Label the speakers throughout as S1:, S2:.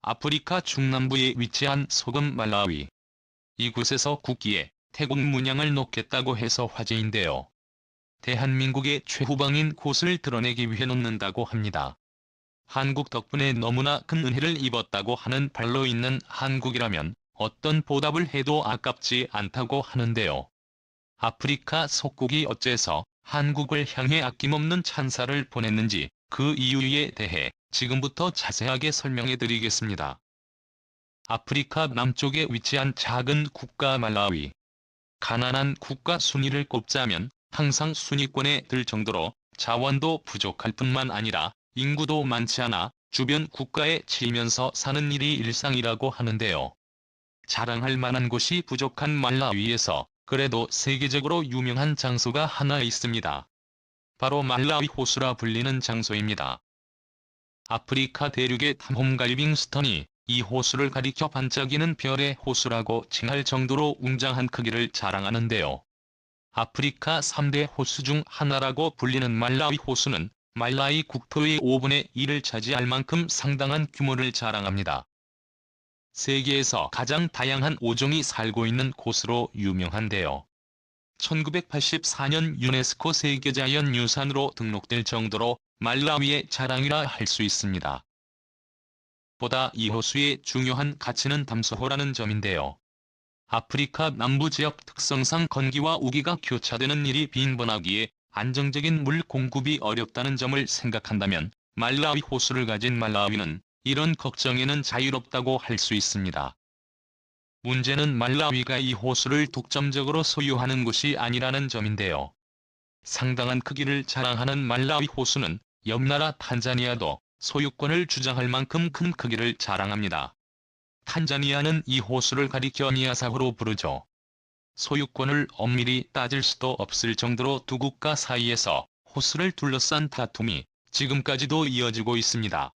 S1: 아프리카 중남부에 위치한 소금 말라위. 이곳에서 국기에 태국 문양을 놓겠다고 해서 화제인데요. 대한민국의 최후방인 곳을 드러내기 위해 놓는다고 합니다. 한국 덕분에 너무나 큰 은혜를 입었다고 하는 발로 있는 한국이라면 어떤 보답을 해도 아깝지 않다고 하는데요. 아프리카 속국이 어째서 한국을 향해 아낌없는 찬사를 보냈는지 그 이유에 대해 지금부터 자세하게 설명해 드리겠습니다. 아프리카 남쪽에 위치한 작은 국가 말라위. 가난한 국가 순위를 꼽자면 항상 순위권에 들 정도로 자원도 부족할 뿐만 아니라 인구도 많지 않아 주변 국가에 치이면서 사는 일이 일상이라고 하는데요. 자랑할 만한 곳이 부족한 말라위에서 그래도 세계적으로 유명한 장소가 하나 있습니다. 바로 말라위 호수라 불리는 장소입니다. 아프리카 대륙의 탐홈갈빙 스턴이 이 호수를 가리켜 반짝이는 별의 호수라고 칭할 정도로 웅장한 크기를 자랑하는데요. 아프리카 3대 호수 중 하나라고 불리는 말라위 호수는 말라위 국토의 5분의 1을 차지할 만큼 상당한 규모를 자랑합니다. 세계에서 가장 다양한 오종이 살고 있는 곳으로 유명한데요. 1984년 유네스코 세계자연유산으로 등록될 정도로 말라위의 자랑이라 할 수 있습니다. 보다 이 호수의 중요한 가치는 담수호라는 점인데요. 아프리카 남부 지역 특성상 건기와 우기가 교차되는 일이 빈번하기에 안정적인 물 공급이 어렵다는 점을 생각한다면 말라위 호수를 가진 말라위는 이런 걱정에는 자유롭다고 할 수 있습니다. 문제는 말라위가 이 호수를 독점적으로 소유하는 곳이 아니라는 점인데요. 상당한 크기를 자랑하는 말라위 호수는 옆나라 탄자니아도 소유권을 주장할 만큼 큰 크기를 자랑합니다. 탄자니아는 이 호수를 가리켜 니아사호로 부르죠. 소유권을 엄밀히 따질 수도 없을 정도로 두 국가 사이에서 호수를 둘러싼 다툼이 지금까지도 이어지고 있습니다.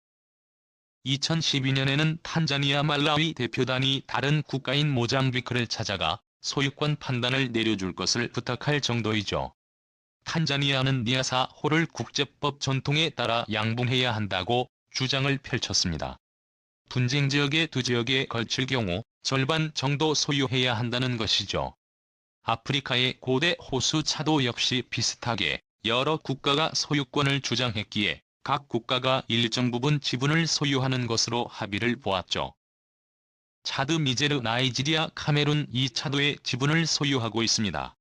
S1: 2012년에는 탄자니아 말라위 대표단이 다른 국가인 모잠비크를 찾아가 소유권 판단을 내려줄 것을 부탁할 정도이죠. 탄자니아는 니아사호를 국제법 전통에 따라 양분해야 한다고 주장을 펼쳤습니다. 분쟁 지역의 두 지역에 걸칠 경우 절반 정도 소유해야 한다는 것이죠. 아프리카의 고대 호수 차도 역시 비슷하게 여러 국가가 소유권을 주장했기에 각 국가가 일정 부분 지분을 소유하는 것으로 합의를 보았죠. 차드, 니제르, 나이지리아, 카메룬 이 차도의 지분을 소유하고 있습니다.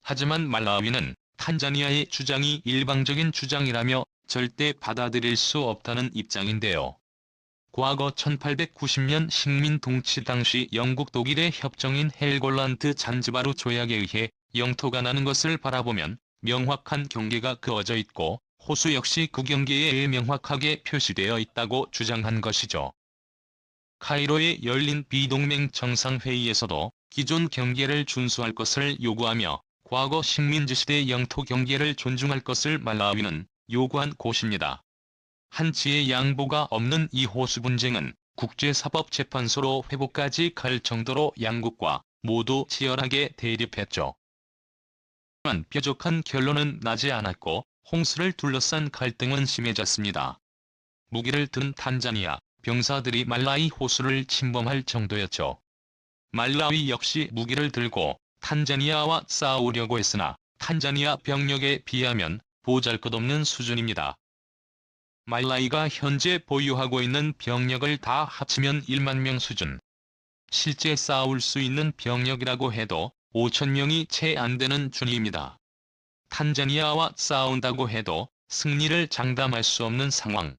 S1: 하지만 말라위는 탄자니아의 주장이 일방적인 주장이라며 절대 받아들일 수 없다는 입장인데요. 과거 1890년 식민 통치 당시 영국 독일의 협정인 헬골란드 잔지바르 조약에 의해 영토가 나는 것을 바라보면 명확한 경계가 그어져 있고 호수 역시 그 경계에 명확하게 표시되어 있다고 주장한 것이죠. 카이로에 열린 비동맹 정상회의에서도 기존 경계를 준수할 것을 요구하며 과거 식민지 시대 영토 경계를 존중할 것을 말라위는 요구한 곳입니다. 한치의 양보가 없는 이 호수 분쟁은 국제사법재판소로 회복까지 갈 정도로 양국과 모두 치열하게 대립했죠. 하지만 뾰족한 결론은 나지 않았고 홍수를 둘러싼 갈등은 심해졌습니다. 무기를 든 탄자니아 병사들이 말라위 호수를 침범할 정도였죠. 말라위 역시 무기를 들고 탄자니아와 싸우려고 했으나 탄자니아 병력에 비하면 보잘것없는 수준입니다. 말라위가 현재 보유하고 있는 병력을 다 합치면 1만 명 수준. 실제 싸울 수 있는 병력이라고 해도 5,000명이 채 안 되는 준위입니다. 탄자니아와 싸운다고 해도 승리를 장담할 수 없는 상황.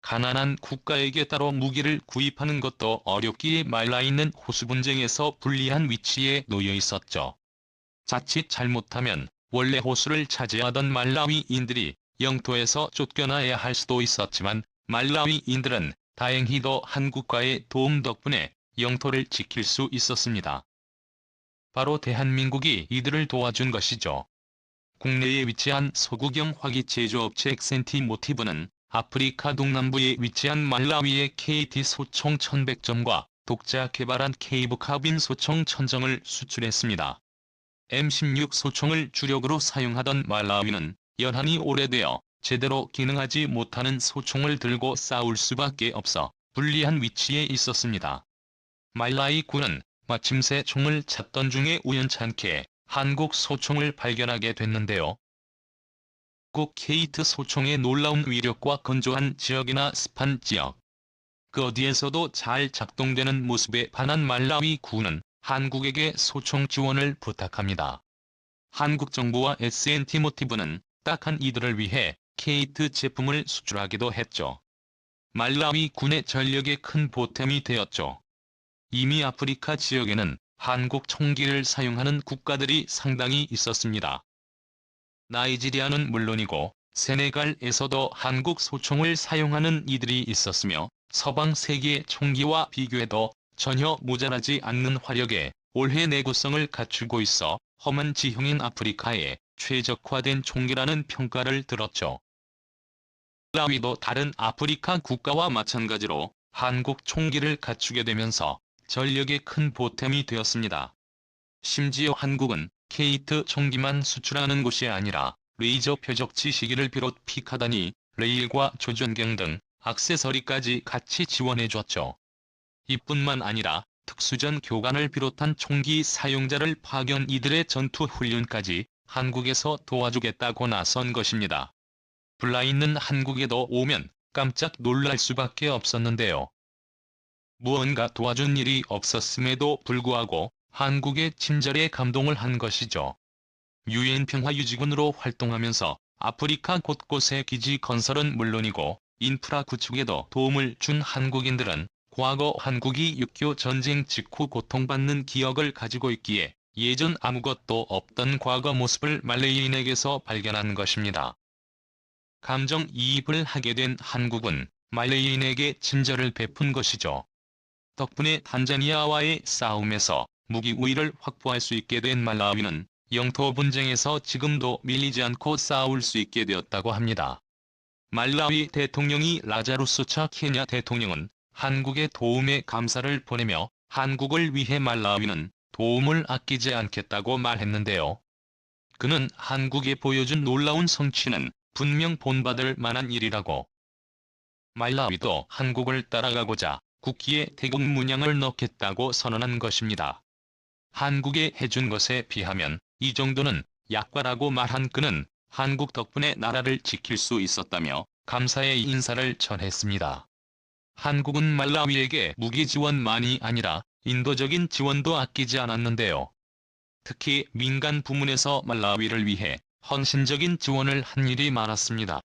S1: 가난한 국가에게 따로 무기를 구입하는 것도 어렵기에 말라있는 호수 분쟁에서 불리한 위치에 놓여 있었죠. 자칫 잘못하면 원래 호수를 차지하던 말라위인들이 영토에서 쫓겨나야 할 수도 있었지만 말라위인들은 다행히도 한국과의 도움 덕분에 영토를 지킬 수 있었습니다. 바로 대한민국이 이들을 도와준 것이죠. 국내에 위치한 소구경 화기 제조업체 엑센티모티브는 아프리카 동남부에 위치한 말라위의 KT 소총 1100점과 독자 개발한 케이브 카빈 소총 1000정을 수출했습니다. M16 소총을 주력으로 사용하던 말라위는 연한이 오래되어 제대로 기능하지 못하는 소총을 들고 싸울 수밖에 없어 불리한 위치에 있었습니다. 말라위 군은 마침새 총을 찾던 중에 우연찮게 한국 소총을 발견하게 됐는데요. 국 케이트 소총의 놀라운 위력과 건조한 지역이나 습한 지역, 그 어디에서도 잘 작동되는 모습에 반한 말라위 군은 한국에게 소총 지원을 부탁합니다. 한국 정부와 SNT-모티브는 딱한 이들을 위해 케이트 제품을 수출하기도 했죠. 말라위 군의 전력에 큰 보탬이 되었죠. 이미 아프리카 지역에는 한국 총기를 사용하는 국가들이 상당히 있었습니다. 나이지리아는 물론이고 세네갈에서도 한국 소총을 사용하는 이들이 있었으며 서방 세계의 총기와 비교해도 전혀 모자라지 않는 화력에 올해 내구성을 갖추고 있어 험한 지형인 아프리카에 최적화된 총기라는 평가를 들었죠. 말라위도 다른 아프리카 국가와 마찬가지로 한국 총기를 갖추게 되면서 전력에 큰 보탬이 되었습니다. 심지어 한국은 케이트 총기만 수출하는 것이 아니라 레이저 표적지 시기를 비롯 피카다니, 레일과 조준경 등 액세서리까지 같이 지원해줬죠. 이뿐만 아니라 특수전 교관을 비롯한 총기 사용자를 파견 이들의 전투 훈련까지 한국에서 도와주겠다고 나선 것입니다. 블라인은 한국에도 오면 깜짝 놀랄 수밖에 없었는데요. 무언가 도와준 일이 없었음에도 불구하고 한국의 친절에 감동을 한 것이죠. 유엔 평화유지군으로 활동하면서 아프리카 곳곳의 기지 건설은 물론이고 인프라 구축에도 도움을 준 한국인들은 과거 한국이 6.25 전쟁 직후 고통받는 기억을 가지고 있기에 예전 아무것도 없던 과거 모습을 말레이인에게서 발견한 것입니다. 감정이입을 하게 된 한국은 말레이인에게 친절을 베푼 것이죠. 덕분에 탄자니아와의 싸움에서 무기 우위를 확보할 수 있게 된 말라위는 영토 분쟁에서 지금도 밀리지 않고 싸울 수 있게 되었다고 합니다. 말라위 대통령이 라자루스 차 케냐 대통령은 한국의 도움에 감사를 보내며 한국을 위해 말라위는 도움을 아끼지 않겠다고 말했는데요. 그는 한국에 보여준 놀라운 성취는 분명 본받을 만한 일이라고. 말라위도 한국을 따라가고자 국기에 태국 문양을 넣겠다고 선언한 것입니다. 한국에 해준 것에 비하면 이 정도는 약과라고 말한 그는 한국 덕분에 나라를 지킬 수 있었다며 감사의 인사를 전했습니다. 한국은 말라위에게 무기 지원만이 아니라 인도적인 지원도 아끼지 않았는데요. 특히 민간 부문에서 말라위를 위해 헌신적인 지원을 한 일이 많았습니다.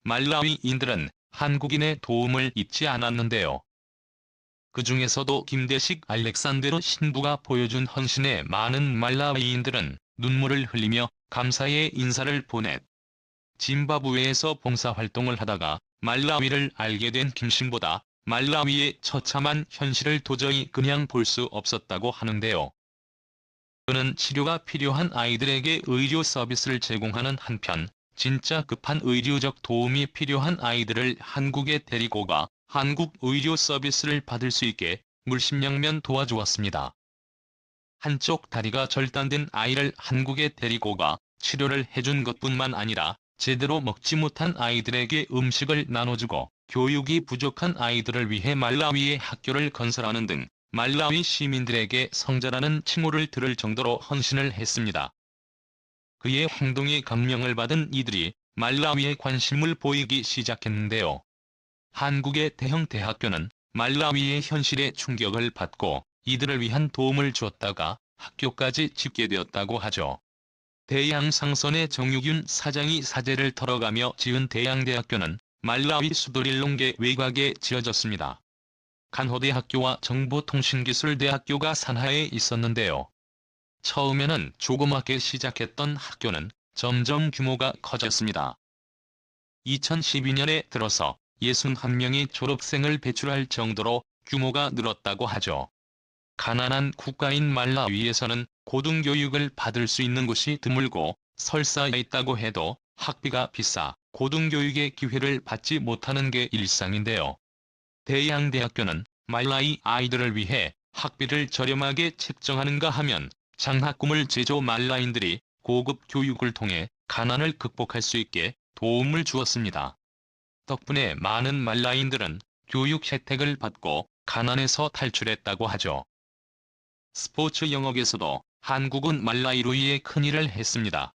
S1: 말라위인들은 한국인의 도움을 잊지 않았는데요. 그 중에서도 김대식 알렉산데로 신부가 보여준 헌신에 많은 말라위인들은 눈물을 흘리며 감사의 인사를 보냈. 짐바브웨에서 봉사활동을 하다가 말라위를 알게 된 김신보다 말라위의 처참한 현실을 도저히 그냥 볼 수 없었다고 하는데요. 그는 치료가 필요한 아이들에게 의료 서비스를 제공하는 한편 진짜 급한 의료적 도움이 필요한 아이들을 한국에 데리고 가 한국 의료 서비스를 받을 수 있게 물심양면 도와주었습니다. 한쪽 다리가 절단된 아이를 한국에 데리고 가 치료를 해준 것뿐만 아니라 제대로 먹지 못한 아이들에게 음식을 나눠주고 교육이 부족한 아이들을 위해 말라위의 학교를 건설하는 등 말라위 시민들에게 성자라는 칭호를 들을 정도로 헌신을 했습니다. 그의 행동에 감명을 받은 이들이 말라위에 관심을 보이기 시작했는데요. 한국의 대형 대학교는 말라위의 현실에 충격을 받고 이들을 위한 도움을 주었다가 학교까지 짓게 되었다고 하죠. 대양상선의 정유균 사장이 사재를 털어가며 지은 대양대학교는 말라위 수도릴롱게 외곽에 지어졌습니다. 간호대학교와 정보통신기술대학교가 산하에 있었는데요. 처음에는 조그맣게 시작했던 학교는 점점 규모가 커졌습니다. 2012년에 들어서 61명의 졸업생을 배출할 정도로 규모가 늘었다고 하죠. 가난한 국가인 말라위에서는 고등교육을 받을 수 있는 곳이 드물고 설사 있다고 해도 학비가 비싸 고등교육의 기회를 받지 못하는 게 일상인데요. 대양대학교는 말라위 아이들을 위해 학비를 저렴하게 책정하는가 하면 장학금을 제조 말라인들이 고급 교육을 통해 가난을 극복할 수 있게 도움을 주었습니다. 덕분에 많은 말라인들은 교육 혜택을 받고 가난에서 탈출했다고 하죠. 스포츠 영역에서도 한국은 말라위로 위해 큰일을 했습니다.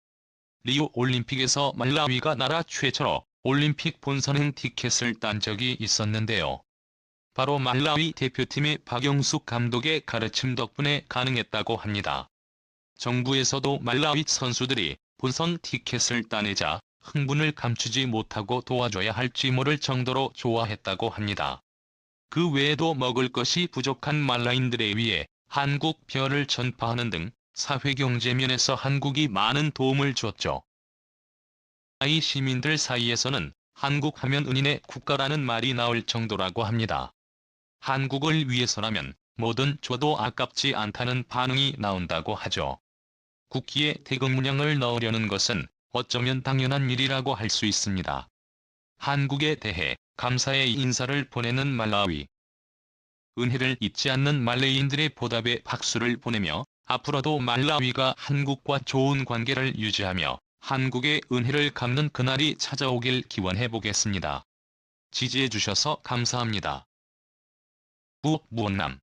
S1: 리우 올림픽에서 말라위가 나라 최초로 올림픽 본선행 티켓을 딴 적이 있었는데요. 바로 말라위 대표팀의 박영숙 감독의 가르침 덕분에 가능했다고 합니다. 정부에서도 말라위 선수들이 본선 티켓을 따내자 흥분을 감추지 못하고 도와줘야 할지 모를 정도로 좋아했다고 합니다. 그 외에도 먹을 것이 부족한 말라인들에 위해 한국 별을 전파하는 등 사회경제 면에서 한국이 많은 도움을 줬죠. 말라위 시민들 사이에서는 한국 하면 은인의 국가라는 말이 나올 정도라고 합니다. 한국을 위해서라면 뭐든 줘도 아깝지 않다는 반응이 나온다고 하죠. 국기에 태극 문양을 넣으려는 것은 어쩌면 당연한 일이라고 할 수 있습니다. 한국에 대해 감사의 인사를 보내는 말라위. 은혜를 잊지 않는 말레이인들의 보답에 박수를 보내며 앞으로도 말라위가 한국과 좋은 관계를 유지하며 한국의 은혜를 갚는 그날이 찾아오길 기원해 보겠습니다. 지지해 주셔서 감사합니다. 무원남